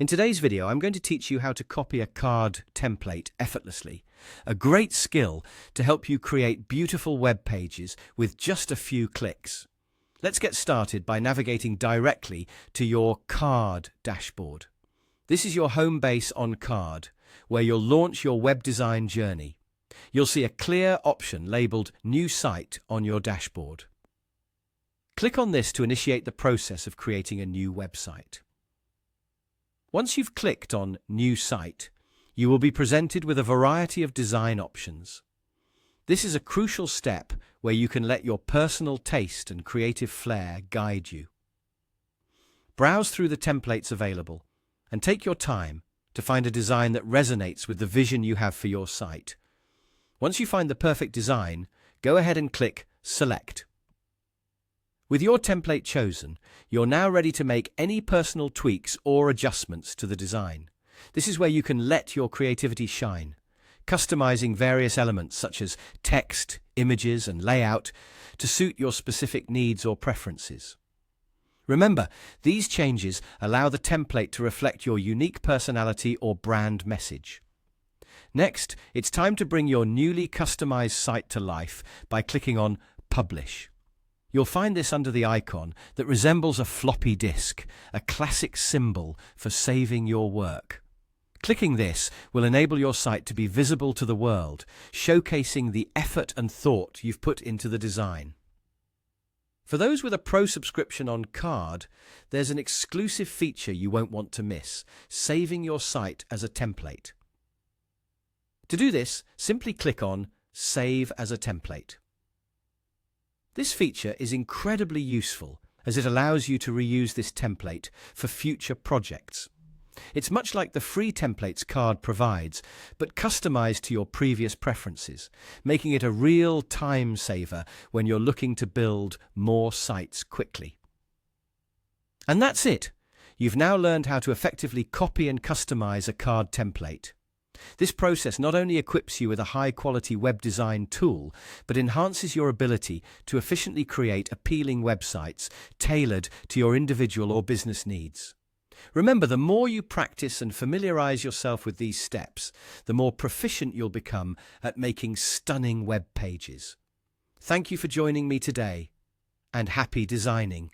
In today's video, I'm going to teach you how to copy a card template effortlessly, a great skill to help you create beautiful web pages with just a few clicks. Let's get started by navigating directly to your card dashboard. This is your home base on Card, where you'll launch your web design journey. You'll see a clear option labeled New Site on your dashboard. Click on this to initiate the process of creating a new website. Once you've clicked on New Site, you will be presented with a variety of design options. This is a crucial step where you can let your personal taste and creative flair guide you. Browse through the templates available and take your time to find a design that resonates with the vision you have for your site. Once you find the perfect design, go ahead and click Select. With your template chosen, you're now ready to make any personal tweaks or adjustments to the design. This is where you can let your creativity shine, customizing various elements such as text, images, and layout to suit your specific needs or preferences. Remember, these changes allow the template to reflect your unique personality or brand message. Next, it's time to bring your newly customized site to life by clicking on Publish. You'll find this under the icon that resembles a floppy disk, a classic symbol for saving your work. Clicking this will enable your site to be visible to the world, showcasing the effort and thought you've put into the design. For those with a pro subscription on Card, there's an exclusive feature you won't want to miss: saving your site as a template. To do this, simply click on Save as a Template. This feature is incredibly useful as it allows you to reuse this template for future projects. It's much like the free templates Card provides, but customized to your previous preferences, making it a real time saver when you're looking to build more sites quickly. And that's it. You've now learned how to effectively copy and customize a Card template. This process not only equips you with a high-quality web design tool, but enhances your ability to efficiently create appealing websites tailored to your individual or business needs. Remember, the more you practice and familiarize yourself with these steps, the more proficient you'll become at making stunning web pages. Thank you for joining me today, and happy designing!